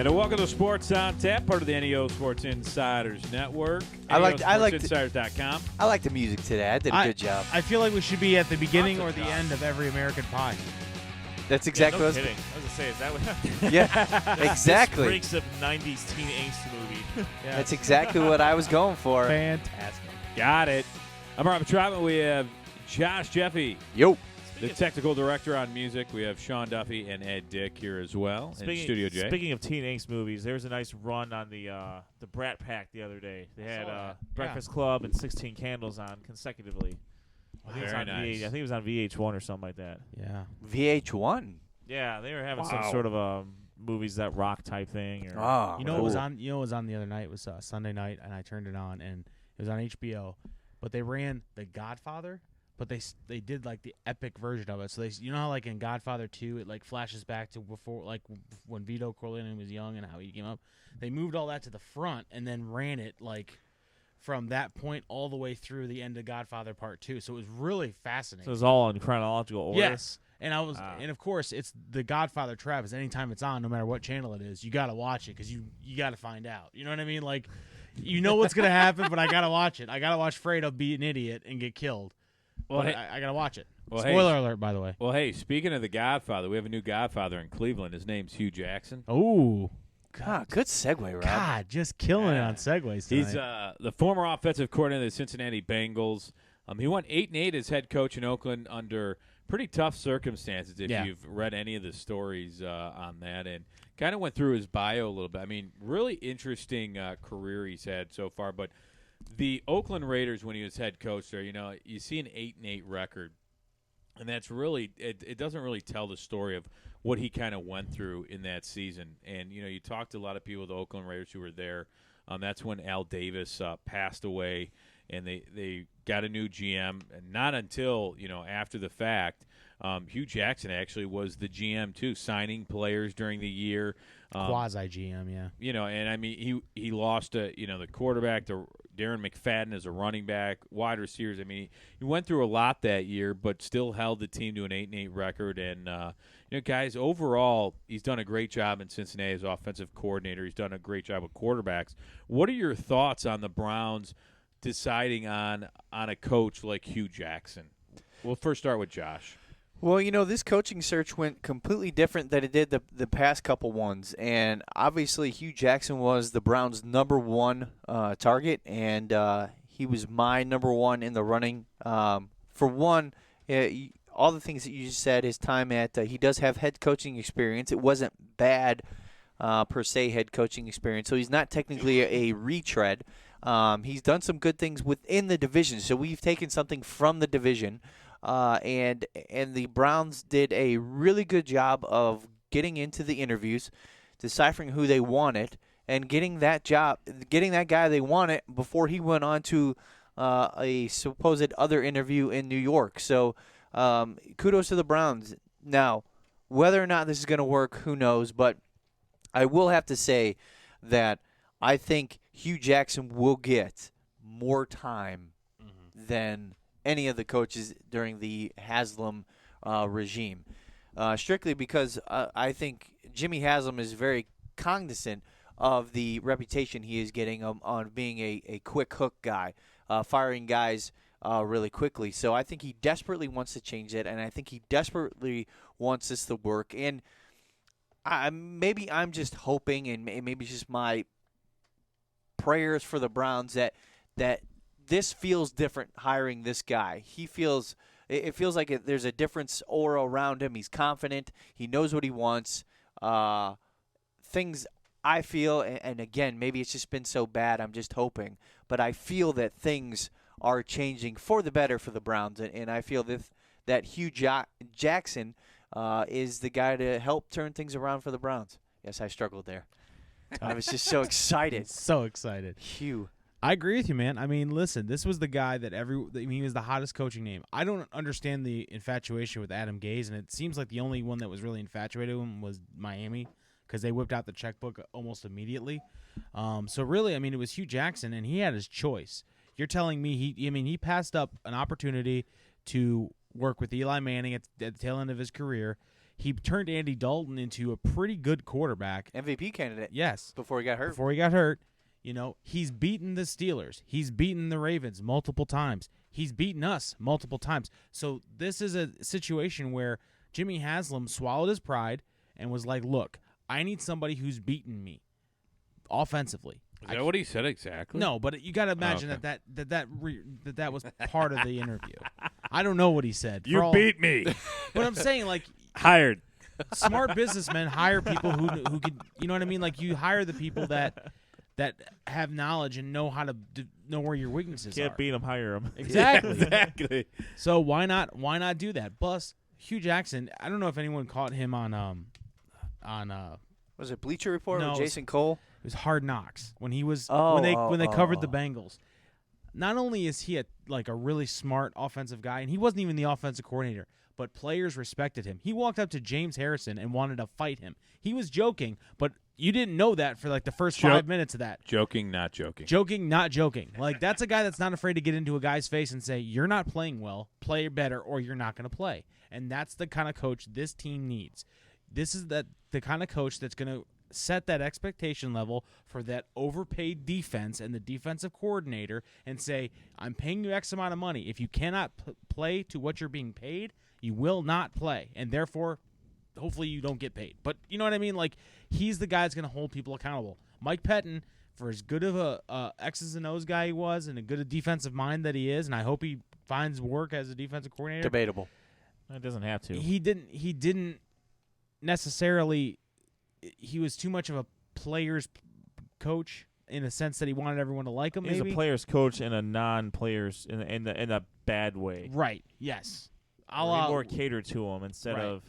And welcome to Sports on Tap, part of the NEO Sports Insiders Network. I like NEOSportsInsiders.com. I like the music today. I did a good job. I feel like we should be at the beginning or the end of every American Pie. That's exactly no what kidding. I was going to say, is that what Yeah, exactly. This reeks of 90s teen angst movie. Yeah. That's exactly what I was going for. Fantastic. Got it. I'm Marvin Lewis. We have Josh Jeffy, Yo. the technical director on music. We have Sean Duffy and Ed Dick here as well in Studio J. Speaking of teen angst movies, there was a nice run on the Brat Pack the other day. They had Breakfast Club and 16 Candles on consecutively. I think, Very nice. I think it was on VH1 or something like that. Yeah. VH1. Yeah, they were having some sort of movies that rock type thing. Or, Oh, You know what was on? You know what was on the other night? It was Sunday night, and I turned it on, and it was on HBO. But they ran The Godfather, but they did like the epic version of it. So you know how like in Godfather 2, it like flashes back to before, like when Vito Corleone was young and how he came up. They moved all that to the front and then ran it like from that point all the way through the end of Godfather Part 2. So it was really fascinating. So it was all in chronological order. Yes. And and of course, it's The Godfather Travis. Anytime it's on, no matter what channel it is, you got to watch it because you got to find out. You know what I mean? Like, you know what's going to happen, but I got to watch it. I got to watch Fredo be an idiot and get killed. Well, I got to watch it. Well, Spoiler alert, by the way. Well, hey, speaking of The Godfather, we have a new Godfather in Cleveland. His name's Hue Jackson. Oh, God, good segue, Rob. God, just killing it on segues tonight. He's the former offensive coordinator of the Cincinnati Bengals. He went 8-8 as head coach in Oakland under pretty tough circumstances, if you've read any of the stories on that, and kind of went through his bio a little bit. I mean, really interesting career he's had so far. But the Oakland Raiders, when he was head coach there, you see an 8-8 record, and that's really it doesn't really tell the story of what he kind of went through in that season. And you talked to a lot of people with the Oakland Raiders who were there. That's when Al Davis passed away, and they got a new GM. And not until after the fact, Hue Jackson actually was the GM too, signing players during the year. Quasi GM, yeah. And I mean he lost the quarterback to Darren McFadden as a running back, wide receivers. I mean he went through a lot that year, but still held the team to an 8-8 record. And guys, overall he's done a great job in Cincinnati as offensive coordinator. He's done a great job with quarterbacks. What are your thoughts on the Browns deciding on a coach like Hue Jackson? We'll first start with Josh. Well, this coaching search went completely different than it did the past couple ones. And obviously Hue Jackson was the Browns' number one target, and he was my number one in the running. For one, all the things that you just said, his time at he does have head coaching experience. It wasn't bad per se head coaching experience, so he's not technically a retread. He's done some good things within the division, so we've taken something from the division. And the Browns did a really good job of getting into the interviews, deciphering who they wanted, and getting that guy they wanted before he went on to a supposed other interview in New York. So kudos to the Browns. Now, whether or not this is going to work, who knows, but I will have to say that I think Hue Jackson will get more time than any of the coaches during the Haslam regime, strictly because I think Jimmy Haslam is very cognizant of the reputation he is getting on being a quick hook guy, firing guys really quickly. So I think he desperately wants to change it, and I think he desperately wants this to work. And maybe I'm just hoping, and maybe it's just my prayers for the Browns that this feels different hiring this guy. It feels like there's a different aura around him. He's confident. He knows what he wants. Things I feel, and again, maybe it's just been so bad, I'm just hoping, but I feel that things are changing for the better for the Browns, and I feel that Hue Jackson is the guy to help turn things around for the Browns. Yes, I struggled there. I was just so excited. So excited. Hugh. I agree with you, man. I mean, listen, this was the guy that he was the hottest coaching name. I don't understand the infatuation with Adam Gase, and it seems like the only one that was really infatuated with him was Miami because they whipped out the checkbook almost immediately. So really, I mean, it was Hue Jackson, and he had his choice. You're telling me he passed up an opportunity to work with Eli Manning at the tail end of his career. He turned Andy Dalton into a pretty good quarterback. MVP candidate. Yes. Before he got hurt. Before he got hurt. You know, he's beaten the Steelers. He's beaten the Ravens multiple times. He's beaten us multiple times. So this is a situation where Jimmy Haslam swallowed his pride and was like, look, I need somebody who's beaten me offensively. Is that what he said exactly? No, but you got to imagine okay. that was part of the interview. I don't know what he said. You beat me. But I'm saying, like, Hired. smart businessmen hire people who could, you know what I mean? Like, you hire the people that have knowledge and know how to know where your weaknesses Can't are. beat them, hire them. Exactly. Exactly. So why not do that? Plus, Hue Jackson, I don't know if anyone caught him on Was it Bleacher Report No, with it was- Jason Cole? it was Hard Knocks when he was Oh, when they covered the oh. Bengals. Not only is he a really smart offensive guy, and he wasn't even the offensive coordinator, but players respected him. He walked up to James Harrison and wanted to fight him. He was joking, but you didn't know that for like the first 5 minutes of that. Joking, not joking. Joking, not joking. Like, that's a guy that's not afraid to get into a guy's face and say, you're not playing well, play better, or you're not going to play. And that's the kind of coach this team needs. This is the kind of coach that's going to set that expectation level for that overpaid defense and the defensive coordinator and say, I'm paying you X amount of money. If you cannot play to what you're being paid, you will not play. And therefore, hopefully you don't get paid. But you know what I mean? Like, he's the guy that's going to hold people accountable. Mike Pettin, for as good of a X's and O's guy he was and a good a defensive mind that he is, and I hope he finds work as a defensive coordinator. Debatable. It doesn't have to. He didn't necessarily – he was too much of a player's coach in a sense that he wanted everyone to like him. He's maybe a player's coach and a non-player's in a bad way. Right. Yes. Where he more catered to him instead Right. of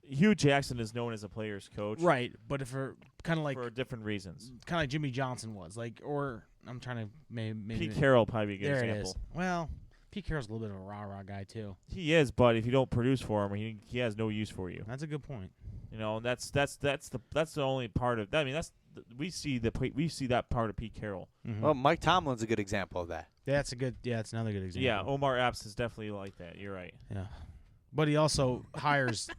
Hue Jackson is known as a player's coach, Right, but for kind of like different reasons. kind of like Jimmy Johnson was, like, or I'm trying to maybe Pete Carroll probably be a good there example. it is. Well, Pete Carroll's a little bit of a rah-rah guy too. He is, but if you don't produce for him, he has no use for you. That's a good point. You know, and that's the only part of. I mean, we see that part of Pete Carroll. Mm-hmm. Well, Mike Tomlin's a good example of that. That's another good example. Yeah, Omar Epps is definitely like that. You're right. Yeah. But he also hires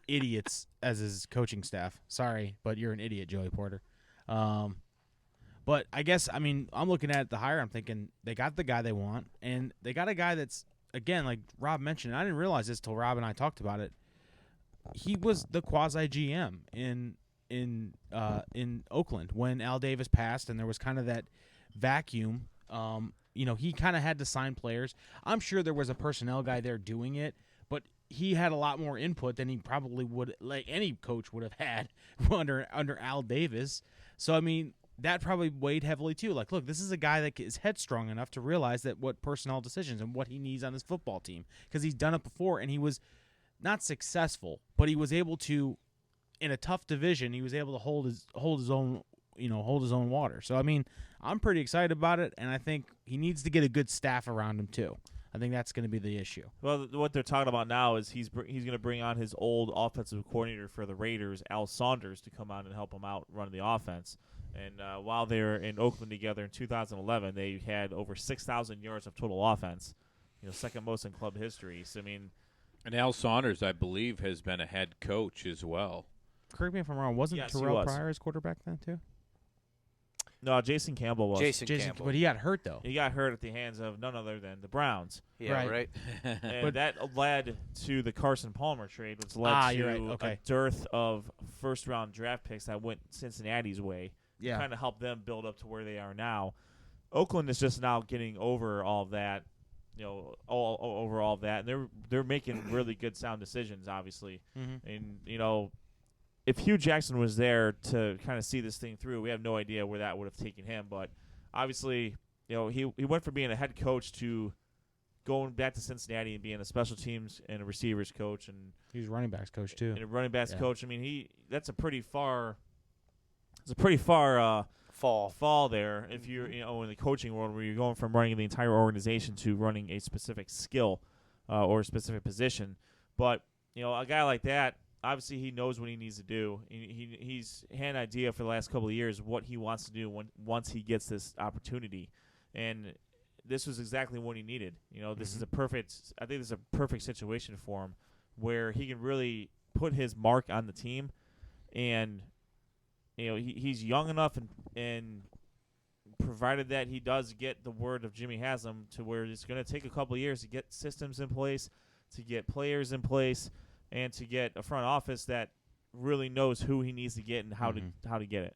idiots as his coaching staff. Sorry, but you're an idiot, Joey Porter. But I guess, I mean, I'm looking at the hire, I'm thinking they got the guy they want, and they got a guy that's, again, like Rob mentioned, I didn't realize this till Rob and I talked about it. He was the quasi-GM in Oakland when Al Davis passed, and there was kind of that vacuum. He kind of had to sign players. I'm sure there was a personnel guy there doing it, but he had a lot more input than he probably would, like any coach would have had under Al Davis. So, I mean, that probably weighed heavily too. Like, look, this is a guy that is headstrong enough to realize that what personnel decisions and what he needs on his football team, because he's done it before, and he was not successful, but he was able to, in a tough division, he was able to hold his own water. So, I mean, I'm pretty excited about it, and I think he needs to get a good staff around him too. I think that's going to be the issue. Well, what they're talking about now is he's going to bring on his old offensive coordinator for the Raiders, Al Saunders, to come on and help him out running the offense. And while they were in Oakland together in 2011, they had over 6,000 yards of total offense, second most in club history. So, I mean, and Al Saunders, I believe, has been a head coach as well. Correct me if I'm wrong. Wasn't Yes, he Terrell was. Pryor his quarterback then too? no, Jason Campbell was. Jason Campbell. But he got hurt though. He got hurt at the hands of none other than the Browns. Yeah, Right. right. And But- that led to the Carson Palmer trade, which led you're to right. Okay. a dearth of first-round draft picks that went Cincinnati's way. Yeah. Kind of helped them build up to where they are now. Oakland is just now getting over all of that, over all of that, and they're making really good, sound decisions, obviously. Mm-hmm. And if Hue Jackson was there to kind of see this thing through, we have no idea where that would have taken him. But obviously, he went from being a head coach to going back to Cincinnati and being a special teams and a receivers coach and He was running backs coach too. and a running backs Yeah. coach. I mean, that's a pretty far. It's a pretty far fall there if you're in the coaching world where you're going from running the entire organization to running a specific skill or a specific position. But a guy like that, obviously he knows what he needs to do. He's had an idea for the last couple of years what he wants to do once he gets this opportunity, and this was exactly what he needed. This is I think this is a perfect situation for him where he can really put his mark on the team, and he's young enough and provided that he does get the word of Jimmy Haslam to where it's going to take a couple of years to get systems in place, to get players in place, and to get a front office that really knows who he needs to get and how to get it.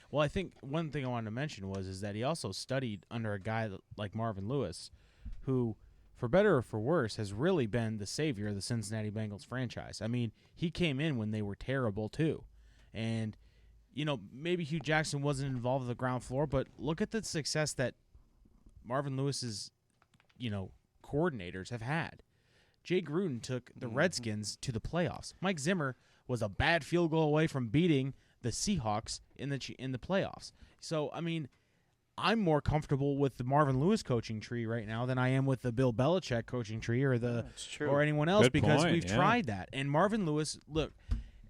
Well, I think one thing I wanted to mention is that he also studied under a guy like Marvin Lewis, who, for better or for worse, has really been the savior of the Cincinnati Bengals franchise. I mean, he came in when they were terrible too, and maybe Hue Jackson wasn't involved in the ground floor, but look at the success that Marvin Lewis's, coordinators have had. Jay Gruden took the Redskins to the playoffs. Mike Zimmer was a bad field goal away from beating the Seahawks in the playoffs. So, I mean, I'm more comfortable with the Marvin Lewis coaching tree right now than I am with the Bill Belichick coaching tree or anyone else. Good because point, we've tried that. And Marvin Lewis, look,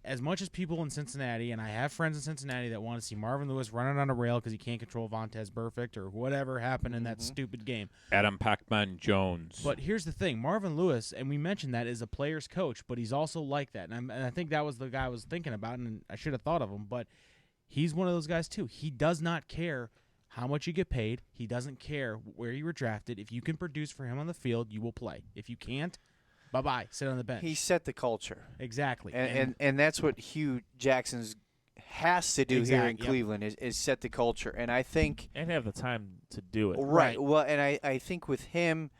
as much as people in Cincinnati, and I have friends in Cincinnati that want to see Marvin Lewis running on a rail because he can't control Vontez Burfict or whatever happened in that stupid game. Adam Pac-Man Jones. But here's the thing. Marvin Lewis, and we mentioned that, is a player's coach, but he's also like that. And I think that was the guy I was thinking about, and I should have thought of him. But he's one of those guys, too. He does not care how much you get paid. He doesn't care where you were drafted. If you can produce for him on the field, you will play. If you can't, bye-bye. Sit on the bench. He set the culture. Exactly. And that's what Hue Jackson has to do here in Cleveland is set the culture. And I think – and have the time to do it. Right. Well, and I think with him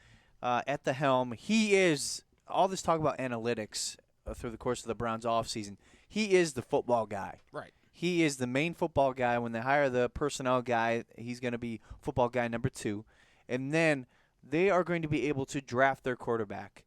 at the helm, he is – all this talk about analytics through the course of the Browns offseason, he is the football guy. Right. He is the main football guy. When they hire the personnel guy, he's going to be football guy number 2. And then they are going to be able to draft their quarterback.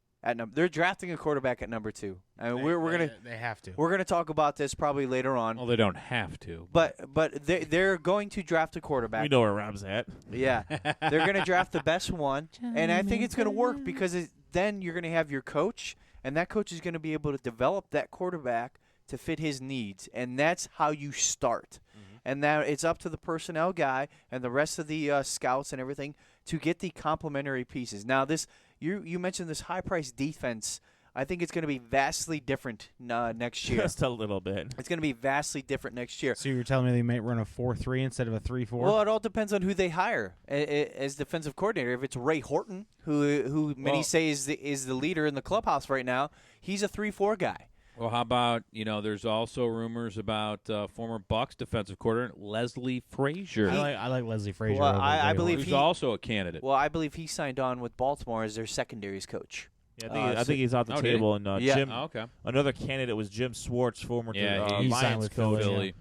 They're drafting a quarterback at number 2. I mean, they have to. We're gonna talk about this probably later on. Well, they don't have to. But they're going to draft a quarterback. We know where Rob's at. Yeah, they're gonna draft the best one, and I think it's gonna work because then you're gonna have your coach, and that coach is gonna be able to develop that quarterback to fit his needs, and that's how you start. And now it's up to the personnel guy and the rest of the scouts and everything to get the complementary pieces. Now this. You mentioned this high-priced defense. I think it's going to be vastly different next year. Just a little bit. It's going to be vastly different next year. So you're telling me they might run a 4-3 instead of a 3-4? Well, it all depends on who they hire as defensive coordinator. If it's Ray Horton, who many say is the leader in the clubhouse right now, he's a 3-4 guy. Well, how about, there's also rumors about former Bucs defensive coordinator Leslie Frazier. I like Leslie Frazier. Well, I believe he's also a candidate. Well, I believe he signed on with Baltimore as their secondaries coach. Yeah, I think he's out the table. And Jim, okay. Another candidate was Jim Schwartz, former he Lions signed with coach. Philly.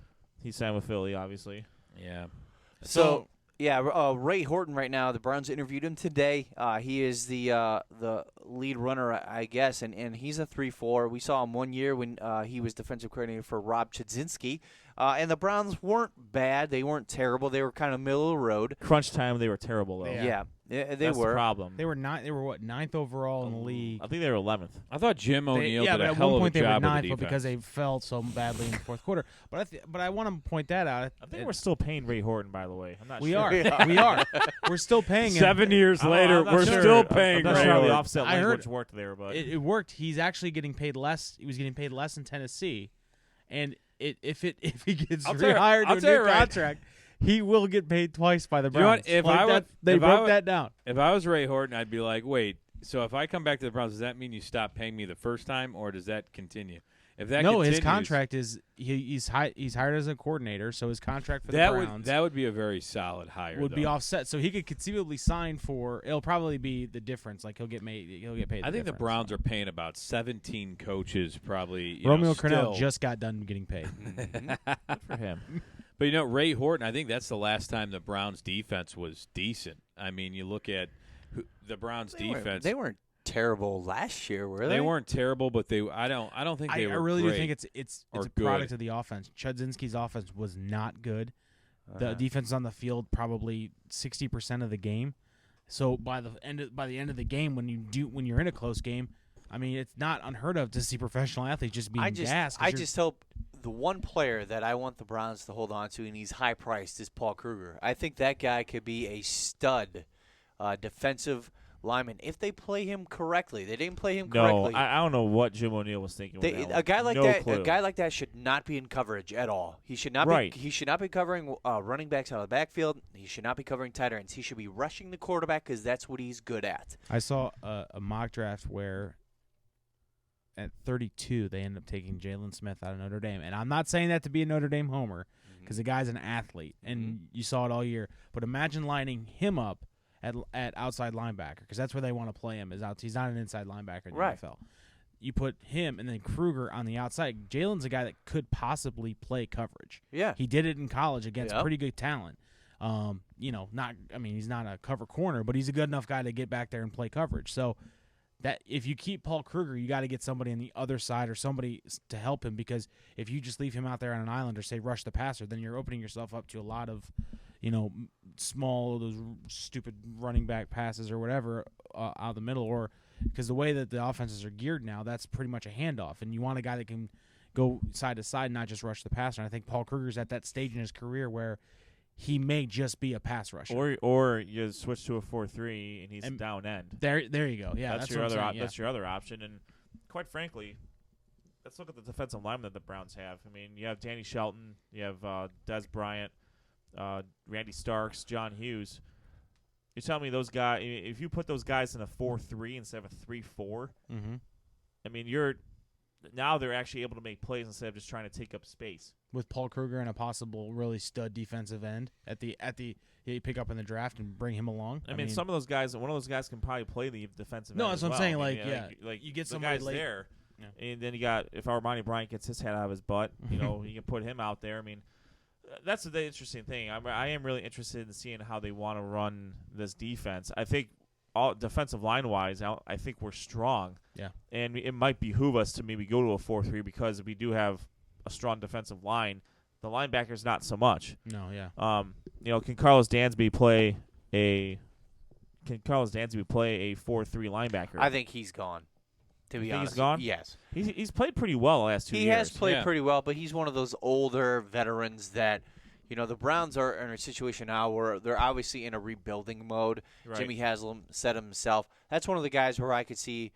He signed with Philly, obviously. Yeah. So Ray Horton right now, the Browns interviewed him today. He is the lead runner, I guess, and he's a 3-4. We saw him one year when he was defensive coordinator for Rob Chudzinski. And the Browns weren't bad. They weren't terrible. They were kind of middle of the road. Crunch time, they were terrible, though. Yeah, they That's were. the problem. They were what, 9th overall in the league? I think they were 11th. I thought Jim O'Neill did a at hell one of a point they were job 9th, with the but defense. because they fell so badly in the fourth quarter. But I want to point that out. I think we're still paying Ray Horton, by the way. I'm not we sure. Are. We are. We're still paying him. 7 years later, we're still paying I'm not Ray sure how the Horton. offset language worked there, but It worked. He's actually getting paid less. He was getting paid less in Tennessee, and if he gets rehired to a new contract, he will get paid twice by the Browns. You know what? They broke that down. If I was Ray Horton, I'd be like, wait, so if I come back to the Browns, does that mean you stop paying me the first time, or does that continue? If that continues, his contract is he's hired as a coordinator, so his contract for the Browns that would be a very solid hire. Would be offset, so he could conceivably sign for. It'll probably be the difference. Like he'll get paid. I think the Browns are paying about 17 coaches, probably. Romeo Crennel just got done getting paid. good for him. But Ray Horton, I think that's the last time the Browns defense was decent. I mean, you look at the Browns defense. They weren't terrible last year, were they? They weren't terrible, but I don't think they were. I really great do think it's a product of the offense. Chudzinski's offense was not good. The defense on the field probably 60% of the game. So by the end of the game, when you're in a close game, I mean it's not unheard of to see professional athletes just being gassed. I just hope the one player that I want the Browns to hold on to, and he's high priced, is Paul Kruger. I think that guy could be a stud defensive lineman if they play him correctly. They didn't play him No, correctly. I don't know what Jim O'Neill was thinking. With that A guy like no that, clue. a guy like that should not be in coverage at all. He should not Right. be. He should not be covering running backs out of the backfield. He should not be covering tight ends. He should be rushing the quarterback because that's what he's good at. I saw a mock draft where at 32 they ended up taking Jaylon Smith out of Notre Dame, and I'm not saying that to be a Notre Dame homer because the guy's an athlete, and you saw it all year. But imagine lining him up at outside linebacker because that's where they want to play him. He's not an inside linebacker in the NFL. You put him and then Kruger on the outside. Jalen's a guy that could possibly play coverage. Yeah, he did it in college against pretty good talent. He's not a cover corner, but he's a good enough guy to get back there and play coverage. So that if you keep Paul Kruger, you got to get somebody on the other side or somebody to help him, because if you just leave him out there on an island or say rush the passer, then you're opening yourself up to a lot of, small, those stupid running back passes or whatever out of the middle, or because the way that the offenses are geared now, that's pretty much a handoff, and you want a guy that can go side to side, not just rush the passer. And I think Paul Kruger's at that stage in his career where he may just be a pass rusher. Or you switch to a 4-3 and he's down end. There you go. Yeah, that's your other that's your other option. And quite frankly, let's look at the defensive linemen that the Browns have. I mean, you have Danny Shelton, you have Des Bryant, Randy Starks, John Hughes. You're telling me those guys, if you put those guys in a 4-3 instead of a 3-4, I mean, now they're actually able to make plays instead of just trying to take up space. With Paul Kruger and a possible really stud defensive end you pick up in the draft and bring him along. I mean, some of those guys, one of those guys can probably play the defensive end. No, that's what I'm saying. Like you get the somebody guys late. there, and then you got if Armani Bryant gets his head out of his butt, you can put him out there. I mean, that's the interesting thing. I am really interested in seeing how they want to run this defense. I think all defensive line wise, I think we're strong. Yeah, and it might behoove us to maybe go to a 4-3 because we do have a strong defensive line. The linebackers not so much. No, yeah. Can Carlos Dansby play a 4-3 linebacker? I think he's gone. To be honest, he's gone. Yes, he's played pretty well the last 2 years. He has played pretty well, but he's one of those older veterans that. The Browns are in a situation now where they're obviously in a rebuilding mode. Right. Jimmy Haslam said himself. That's one of the guys where I could see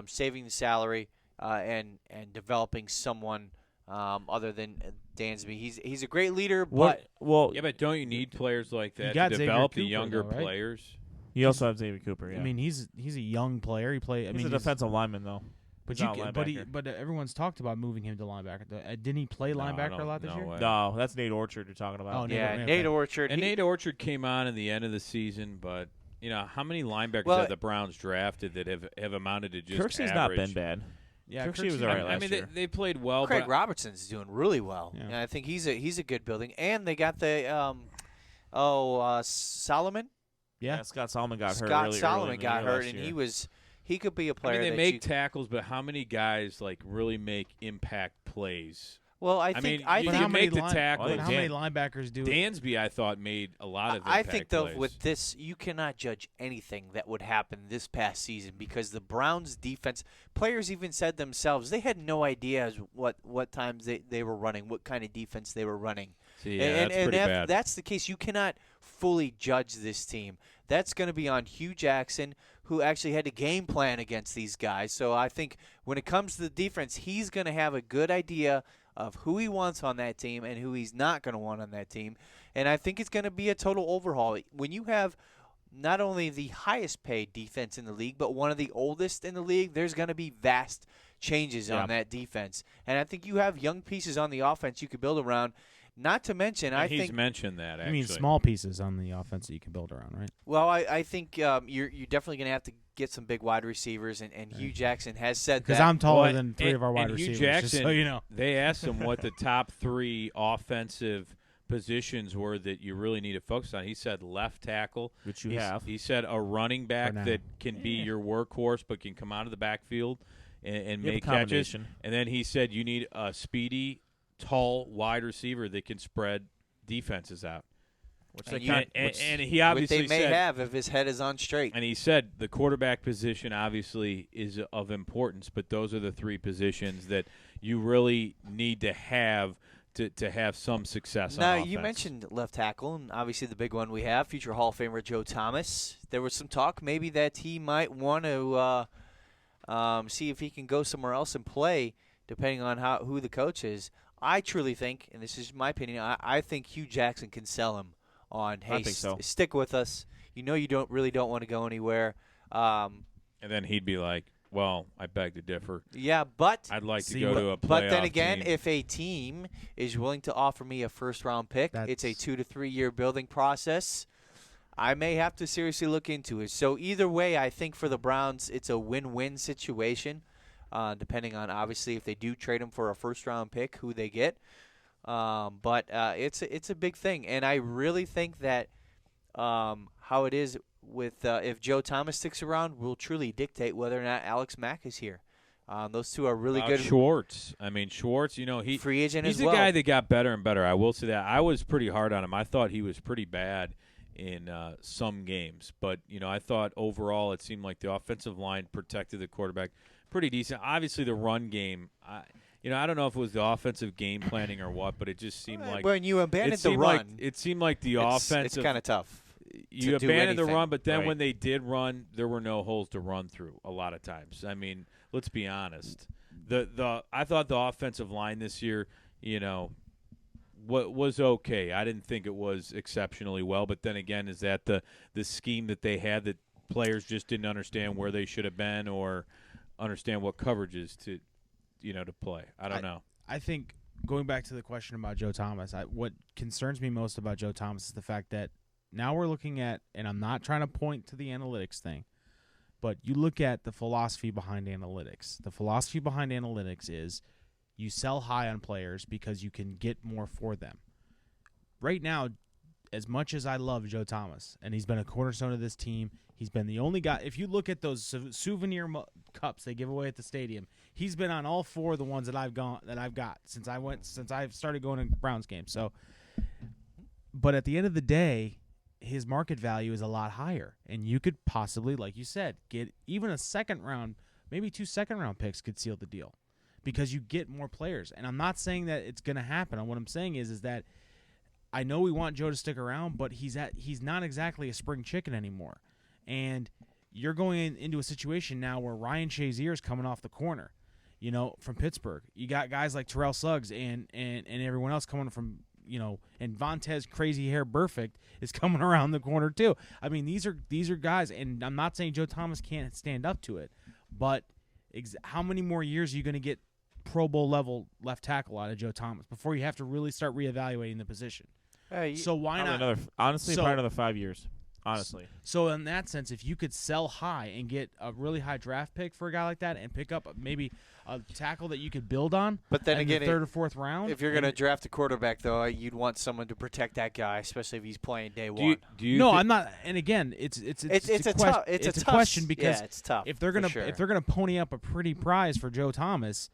saving the salary and developing someone other than Dansby. He's a great leader, but but don't you need players like that to develop the younger players? You also have Xavier Cooper. Yeah. I mean, he's a young player. He's a defensive lineman though. But everyone's talked about moving him to linebacker. Didn't he play linebacker a lot this year? No, that's Nate Orchard you're talking about. Oh, Nate Orchard. And Nate Orchard came on in the end of the season, but how many linebackers have the Browns drafted that have amounted to just Kirksey's average? not been bad. Yeah, Kirksey was all right last year. They played well. Craig Robertson's doing really well. Yeah. And I think he's a good building. And they got the Solomon. Yeah, Scott Solomon got hurt. Scott Solomon got hurt, and he could be a player. They make tackles, but how many guys really make impact plays? Well, I think you make the tackle. How many linebackers do? Dansby, I thought, made a lot of impact I think though plays. with this, you cannot judge anything that would happen this past season because the Browns' defense players even said themselves they had no idea what times they were running, what kind of defense they were running. That's pretty bad. If that's the case, you cannot fully judge this team. That's going to be on Hue Jackson, who actually had a game plan against these guys. So I think when it comes to the defense, he's going to have a good idea of who he wants on that team and who he's not going to want on that team. And I think it's going to be a total overhaul. When you have not only the highest paid defense in the league, but one of the oldest in the league, there's going to be vast changes on that defense. And I think you have young pieces on the offense you could build around. Not to mention, I think he's mentioned that. Actually, I mean, small pieces on the offense that you can build around, right? Well, I think you're definitely going to have to get some big wide receivers, and Hue Jackson has said that. Because I'm taller than three of our wide Hugh receivers. Jackson, just so you know, they asked him what the top 3 offensive positions were that you really need to focus on. He said left tackle, which you have. He said a running back that can be your workhorse but can come out of the backfield and make catches. And then he said you need a speedy, tall wide receiver that can spread defenses out. And he obviously they may have if his head is on straight. And he said the quarterback position obviously is of importance, but those are the 3 positions that you really need to have to have some success Now, on offense. you mentioned left tackle, and obviously the big one we have, future Hall of Famer Joe Thomas. There was some talk maybe that he might want to see if he can go somewhere else and play, depending on who the coach is. I truly think, and this is my opinion, I think Hue Jackson can sell him on, hey, I think so. Stick with us. You know you don't want to go anywhere. And then he'd be like, well, I beg to differ. Yeah, but I'd like to go to a playoff But then again, team. if a team is willing to offer me a first-round pick, it's a 2 to 3 year building process. I may have to seriously look into it. So either way, I think for the Browns, it's a win-win situation, depending on obviously if they do trade him for a first-round pick, who they get. But it's a big thing, and I really think that how it is with if Joe Thomas sticks around will truly dictate whether or not Alex Mack is here. Those two are really good. Schwartz. I mean, Schwartz, he free agent he's as well. He's a guy that got better and better. I will say that. I was pretty hard on him. I thought he was pretty bad in some games. But, I thought overall it seemed like the offensive line protected the quarterback pretty decent. Obviously, the run game, I don't know if it was the offensive game planning or what, but it just seemed like when you abandoned the run, it seemed like the offensive. It's kind of tough. You abandoned the run, but then when they did run, there were no holes to run through a lot of times. I mean, let's be honest. I thought the offensive line this year, was okay. I didn't think it was exceptionally well, but then again, is that the scheme that they had that players just didn't understand where they should have been or understand what coverages to play? I don't know. I think going back to the question about Joe Thomas, what concerns me most about Joe Thomas is the fact that now we're looking at, and I'm not trying to point to the analytics thing, but you look at the philosophy behind analytics. The philosophy behind analytics is you sell high on players because you can get more for them. Right now, as much as I love Joe Thomas, and he's been a cornerstone of this team, he's been the only guy. If you look at those souvenir cups they give away at the stadium, he's been on all four of the ones that I've got since I've started going to Browns games. So, but at the end of the day, his market value is a lot higher, and you could possibly, like you said, get even a second round, maybe 2 second-round picks could seal the deal because you get more players. And I'm not saying that it's going to happen. And what I'm saying is that I know we want Joe to stick around, but he's not exactly a spring chicken anymore. And you're going into a situation now where Ryan Shazier is coming off the corner, from Pittsburgh. You got guys like Terrell Suggs and everyone else coming from, and Vontez Crazy Hair Perfect is coming around the corner too. I mean, these are guys, and I'm not saying Joe Thomas can't stand up to it, but how many more years are you going to get Pro Bowl level left tackle out of Joe Thomas before you have to really start reevaluating the position? So why not? Probably another 5 years. Honestly. So in that sense, if you could sell high and get a really high draft pick for a guy like that and pick up maybe a tackle that you could build on, but then again, the third or fourth round. If you're going to draft a quarterback, though, you'd want someone to protect that guy, especially if he's playing day one. I'm not. And again, it's a question because it's tough. If they're gonna pony up a pretty prize for Joe Thomas,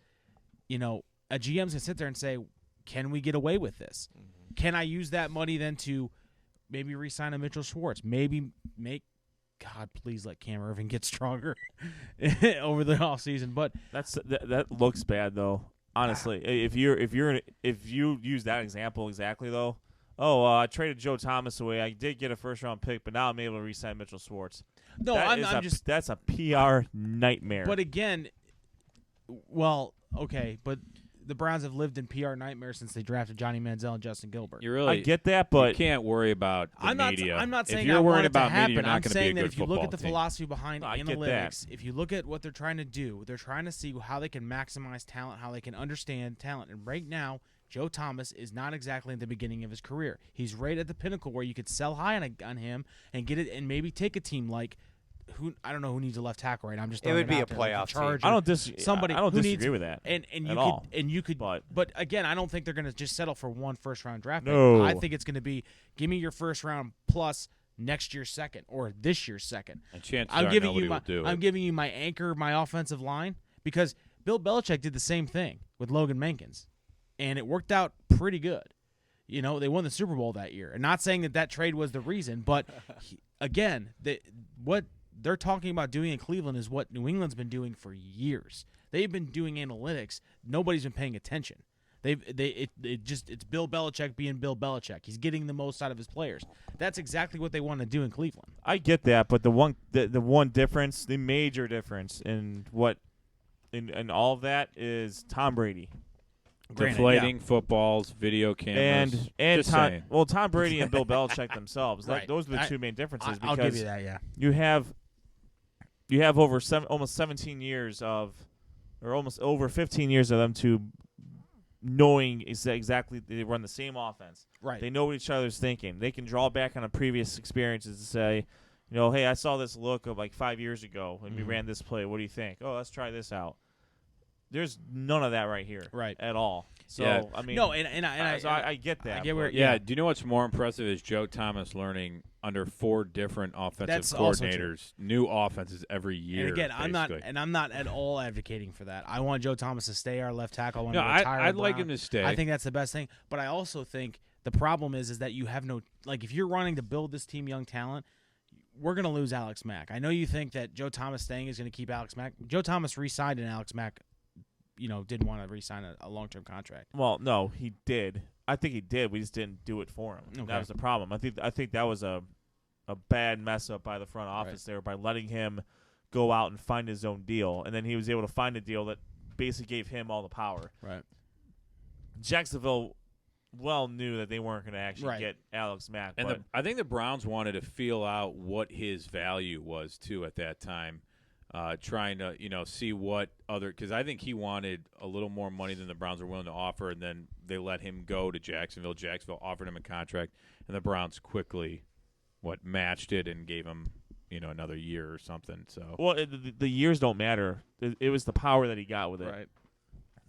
a GM's gonna sit there and say, can we get away with this? Mm-hmm. Can I use that money then to maybe re-sign a Mitchell Schwartz? Maybe God, please let Cam Irvin get stronger over the offseason. But that looks bad though. Honestly, if you use that example exactly though, I traded Joe Thomas away. I did get a first-round pick, but now I'm able to re-sign Mitchell Schwartz. No, that's a PR nightmare. But again, well, okay, but the Browns have lived in PR nightmare since they drafted Johnny Manziel and Justin Gilbert. I get that, but you can't worry about the media. I'm not saying if you're worried about media, you're not going to be a good football team. I'm saying that if you look at the philosophy behind I analytics, if you look at what they're trying to do, they're trying to see how they can maximize talent, how they can understand talent. And right now, Joe Thomas is not exactly at the beginning of his career. He's right at the pinnacle where you could sell high on him and get it, and maybe take a team like. I don't know who needs a left tackle right now. I'm just. It would be a playoff team. I don't disagree with that. And you could. But again, I don't think they're going to just settle for one first-round draft pick. No. I think it's going to be give me your first round plus next year's second or this year's second. And chances are nobody will do it. I'm giving you my anchor, my offensive line, because Bill Belichick did the same thing with Logan Mankins, and it worked out pretty good. They won the Super Bowl that year. And not saying that trade was the reason, but what they're talking about doing in Cleveland is what New England's been doing for years. They've been doing analytics. Nobody's been paying attention. It's Bill Belichick being Bill Belichick. He's getting the most out of his players. That's exactly what they want to do in Cleveland. I get that, but the one difference, the major difference in all of that is Tom Brady. Deflating footballs, video cameras, and Tom Brady and Bill Belichick themselves. Right. Those are the two main differences. I'll give you that. Yeah, you have over almost 17 years or almost over 15 years of them to knowing exactly they run the same offense. Right. They know what each other's thinking. They can draw back on previous experiences and say, hey, I saw this look of like 5 years ago when we ran this play. What do you think? Oh, let's try this out. There's none of that right here, at all. So yeah. I mean, no, and I get that. I get where, yeah. Do you know what's more impressive is Joe Thomas learning under 4 different offensive coordinators, new offenses every year. And again, basically. I'm not at all advocating for that. I want Joe Thomas to stay our left tackle. I'd like him to stay. I think that's the best thing. But I also think the problem is that you have no if you're running to build this team young talent. We're going to lose Alex Mack. I know you think that Joe Thomas staying is going to keep Alex Mack. Joe Thomas re-signed and Alex Mack didn't want to re-sign a long-term contract. Well, no, he did. I think he did. We just didn't do it for him. Okay. That was the problem. I think that was a bad mess up by the front office there by letting him go out and find his own deal, and then he was able to find a deal that basically gave him all the power. Right. Jacksonville knew that they weren't going to actually get Alex Mack. And I think the Browns wanted to feel out what his value was too at that time. Trying to, see what other – because I think he wanted a little more money than the Browns were willing to offer, and then they let him go to Jacksonville. Jacksonville offered him a contract, and the Browns quickly, matched it and gave him, another year or something. So the years don't matter. It was the power that he got with it. Right.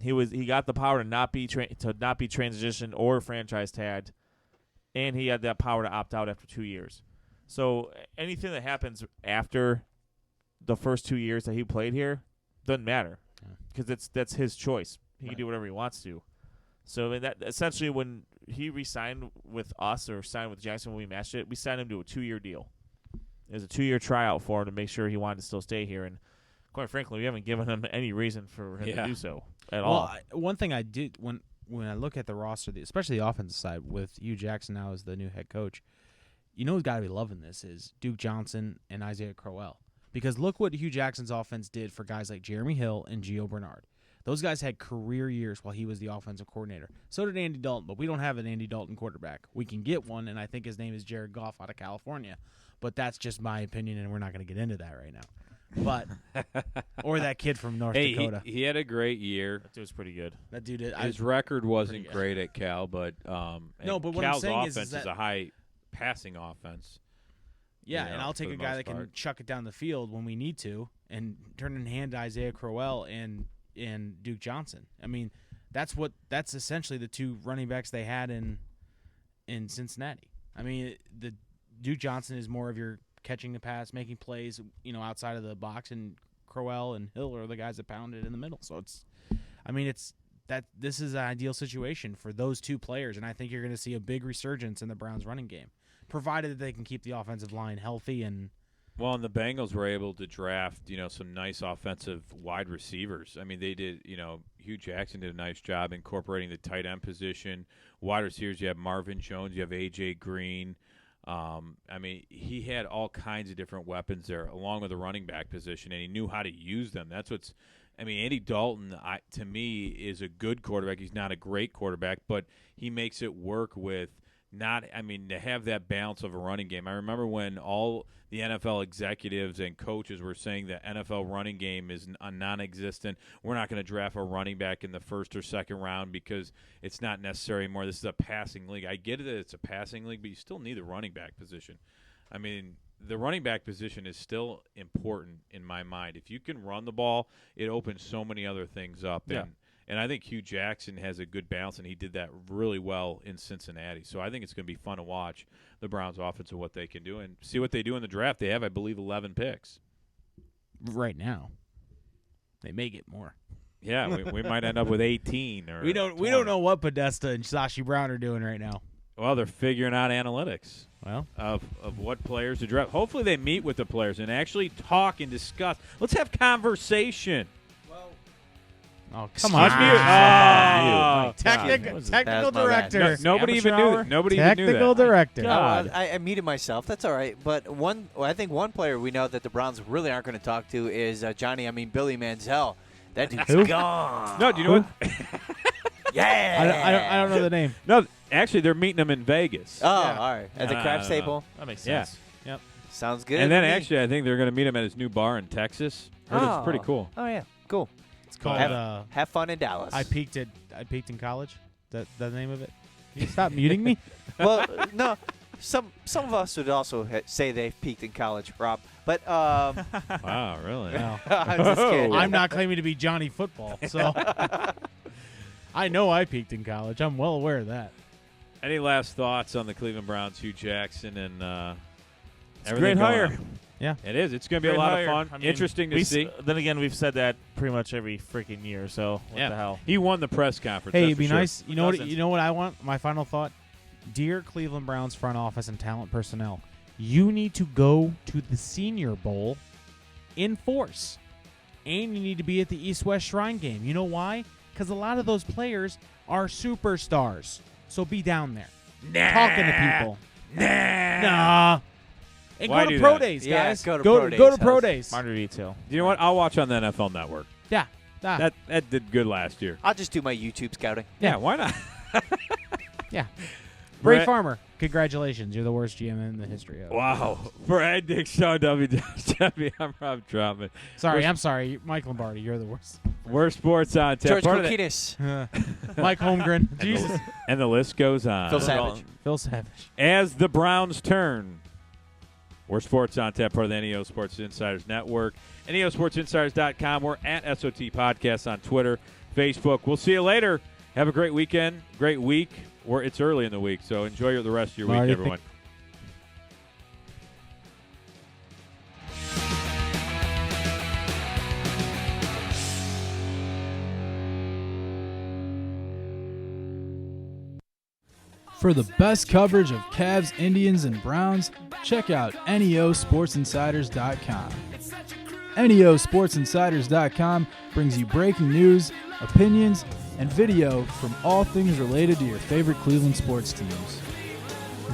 He got the power to not be transitioned or franchise tagged, and he had that power to opt out after 2 years. So anything that happens after – the first 2 years that he played here doesn't matter because that's his choice. He can do whatever he wants to. So that essentially when he re-signed with us or signed with Jackson when we matched it, we signed him to a 2-year deal. It was a 2-year tryout for him to make sure he wanted to still stay here. And quite frankly, we haven't given him any reason for him to do so at all. One thing I did when I look at the roster, especially the offensive side with Hue Jackson now as the new head coach, who's got to be loving this is Duke Johnson and Isaiah Crowell. Because look what Hue Jackson's offense did for guys like Jeremy Hill and Gio Bernard. Those guys had career years while he was the offensive coordinator. So did Andy Dalton, but we don't have an Andy Dalton quarterback. We can get one, and I think his name is Jared Goff out of California. But that's just my opinion, and we're not going to get into that right now. But or that kid from North Dakota. He had a great year. That dude was pretty good. That dude, his record wasn't great at Cal, but but what Cal's I'm saying offense is that, a high passing offense. Yeah, and I'll take a guy that can chuck it down the field when we need to and turn in hand to Isaiah Crowell and Duke Johnson. I mean, that's essentially the 2 running backs they had in Cincinnati. I mean, the Duke Johnson is more of your catching the pass, making plays, outside of the box, and Crowell and Hill are the guys that pound it in the middle. So this is an ideal situation for those 2 players, and I think you're going to see a big resurgence in the Browns running game. Provided that they can keep the offensive line healthy and the Bengals were able to draft, some nice offensive wide receivers. I mean, they did, Hue Jackson did a nice job incorporating the tight end position. Wide receivers, you have Marvin Jones, you have A.J. Green. I mean, he had all kinds of different weapons there, along with the running back position, and he knew how to use them. That's what's – I mean, Andy Dalton, to me, is a good quarterback. He's not a great quarterback, but he makes it work with – to have that balance of a running game. I remember when all the NFL executives and coaches were saying the NFL running game is non-existent. We're not going to draft a running back in the first or second round because it's not necessary anymore. This is a passing league. I get it that it's a passing league, but you still need the running back position. I mean, the running back position is still important in my mind. If you can run the ball, it opens so many other things up. Yeah. And I think Hue Jackson has a good balance, and he did that really well in Cincinnati. So I think it's going to be fun to watch the Browns' offense and what they can do and see what they do in the draft. They have, I believe, 11 picks. Right now. They may get more. Yeah, we might end up with 18. Or we don't know what Podesta and Sashi Brown are doing right now. Well, they're figuring out analytics of what players to draft. Hopefully they meet with the players and actually talk and discuss. Let's have conversation. Oh, come Must be- on. Oh, Technical director. Nobody even Amateur knew. hour? Nobody even knew Technical that. director. God. I muted myself. That's all right. But I think one player we know that the Browns really aren't going to talk to is Billy Manziel. That dude's Who? gone. No, do you know what? Yeah. I don't know the name. No, actually, they're meeting him in Vegas. Oh, all right. At the No, craps no, no. table. That makes Yeah. sense. Sounds good. And then to me. actually, I think they're going to meet him at his new bar in Texas. It's pretty cool. Oh yeah, cool. It's called. Have fun in Dallas. I peaked in college. That the name of it. Can you stop muting me? Well, no. Some of us would also say they've peaked in college, Rob. But Wow, really? No. I'm just kidding. I'm not claiming to be Johnny Football, so I know I peaked in college. I'm well aware of that. Any last thoughts on the Cleveland Browns, Hue Jackson, and It's a everything great going hire. on? Yeah. It is. It's going to be a Great lot hire. of fun. I mean, Interesting to see. Then again, we've said that pretty much every freaking year. So what the hell? He won the press conference. Hey, that's it'd be for sure. nice. You know what? Doesn't. You know what I want? My final thought, dear Cleveland Browns front office and talent personnel, you need to go to the Senior Bowl in force, and you need to be at the East-West Shrine game. You know why? Because a lot of those players are superstars. So be down there, talking to people. Nah. And Why go do to pro that? days, Yeah, guys. go to go pro to days, pro House. days. Minor detail. You know what? I'll watch on the NFL Network. Yeah. That did good last year. I'll just do my YouTube scouting. Yeah, why not? Yeah. Ray Brett- Farmer, congratulations. You're the worst GM in the history of. Wow. For Ed Dick Show, WW, I'm Rob Troutman. Sorry, I'm sorry. Mike Lombardi, you're the worst. We're Sports on Tap. George Part of the- Kokinis. Mike Holmgren. Jesus. And the list goes on. Phil Savage. Phil Savage. As the Browns turn, we're Sports on Tap, part of the NEO Sports Insiders Network. NEOSportsInsiders.com. We're at SOT Podcasts on Twitter, Facebook. We'll see you later. Have a great weekend, great week. It's early in the week, so enjoy the rest of your Marty, week, everyone. For the best coverage of Cavs, Indians, and Browns, check out NEOSportsInsiders.com. NEOSportsInsiders.com brings you breaking news, opinions, and video from all things related to your favorite Cleveland sports teams.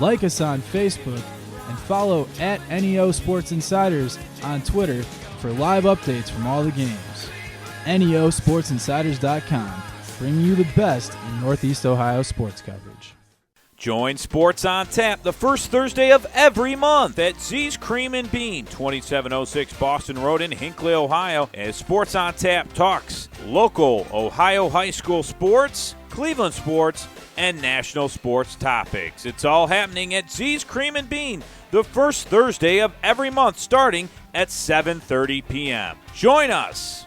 Like us on Facebook and follow at NEO Sports Insiders on Twitter for live updates from all the games. NEOSportsInsiders.com, bringing you the best in Northeast Ohio sports coverage. Join Sports on Tap the first Thursday of every month at Z's Cream and Bean, 2706 Boston Road in Hinckley, Ohio, as Sports on Tap talks local Ohio high school sports, Cleveland sports, and national sports topics. It's all happening at Z's Cream and Bean the first Thursday of every month starting at 7:30 p.m. Join us.